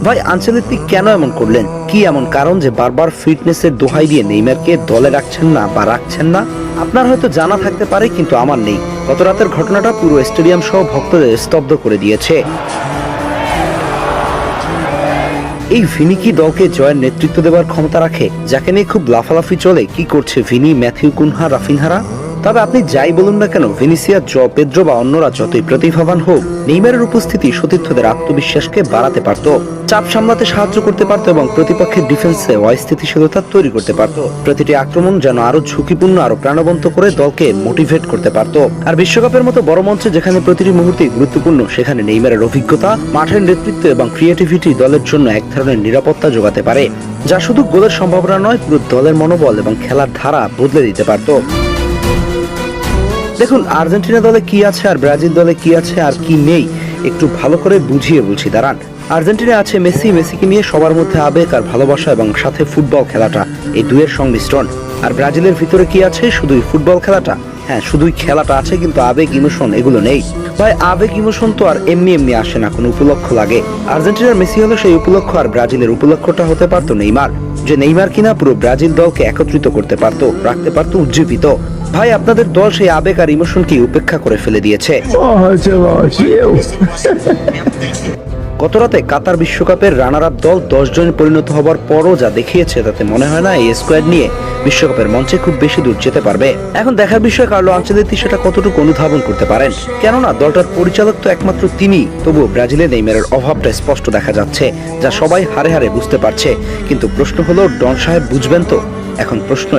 ভাই আনচেলত্তি কেন এমন করলেন? কি এমন কারণ যে বারবার ফিটনেসের দোহাই দিয়ে নেইমারকে দলে রাখছেন না বা রাখছেন না? আপনার হয়তো জানা থাকতে পারে, কিন্তু আমার নেই। গত রাতের ঘটনাটা পুরো স্টেডিয়াম সহ ভক্তদের স্তব্ধ করে দিয়েছে। এই ভিনি কি দলকে জয়ের নেতৃত্ব দেওয়ার ক্ষমতা রাখে? যাকে নিয়ে খুব লাফালাফি চলে, কি করছে ভিনি, ম্যাথিউ কুনহা, রাফিনহারা? তবে আপনি যাই বলুন না কেন, ভিনিসিয়াস, পেদ্রো বা অন্যরা যতই প্রতিভাবান হোক, নেইমারের উপস্থিতি সতীর্থদের আত্মবিশ্বাসকে বাড়াতে পারত, চাপ সামলাতে সাহায্য করতে পারত এবং প্রতিপক্ষের ডিফেন্সে অস্থিতিশীলতা তৈরি করতে পারত। প্রতিটি আক্রমণ যেন আরো ঝুঁকিপূর্ণ, আরো প্রাণবন্ত করে দলকে মোটিভেট করতে পারত। আর বিশ্বকাপের মতো বড় মঞ্চে যেখানে প্রতিটি মুহূর্তে গুরুত্বপূর্ণ, সেখানে নেইমারের অভিজ্ঞতা, মাঠের নেতৃত্ব এবং ক্রিয়েটিভিটি দলের জন্য এক ধরনের নিরাপত্তা যোগাতে পারে, যা শুধু গোলের সম্ভাবনা নয়, পুরো দলের মনোবল এবং খেলার ধারা বদলে দিতে পারত। দেখুন, আর্জেন্টিনা দলে কি আছে আর ব্রাজিল দলে কি আছে আর কি নেই, একটু ভালো করে বুঝিয়ে বলছি, দাঁড়ান। আর্জেন্টিনা আছে মেসি, মেসিকে নিয়ে সবার মধ্যে আবেগ আর ভালোবাসা এবং সাথে ফুটবল খেলাটা, এই দুয়ের সংমিশ্রণ। আর ব্রাজিলের ভিতরে কি আছে? শুধুই ফুটবল খেলাটা। হ্যাঁ, শুধুই খেলাটা আছে, কিন্তু আবেগ, ইমোশন এগুলো নেই। ভাই, আবেগ ইমোশন তো আর এমনি এমনি আসে না, কোনো উপলক্ষ লাগে। আর্জেন্টিনার মেসি হলো সেই উপলক্ষ, আর ব্রাজিলের উপলক্ষটা হতে পারতো নেইমার, যে নেইমার কিনা পুরো ব্রাজিল দলকে একত্রিত করতে পারতো, রাখতে পারতো উজ্জীবিত। ভাই, আপনাদের দল সেই আবেগ আর ইমোশনকে উপেক্ষা করে ফেলে দিয়েছে। গত রাতে কাতার বিশ্বকাপের রানার আপ দল 10 জনে পরিণত হবার পরও যা দেখিয়েছে, তাতে মনে হয় না এই স্কোয়াড নিয়ে বিশ্বকাপের মঞ্চে খুব বেশি দূর যেতে পারবে। এখন দেখার বিষয় কার্লো আনচেলত্তি সেটা কতটুকু অনুধাবন করতে পারেন। কেননা দলটার পরিচালক তো একমাত্র তিনি। তবুও ব্রাজিলে নেইমারের অভাবটা স্পষ্ট দেখা যাচ্ছে, যা সবাই হারে হারে বুঝতে পারছে। কিন্তু প্রশ্ন হলো, ডন সাহেব বুঝবেন তো? এখন প্রশ্ন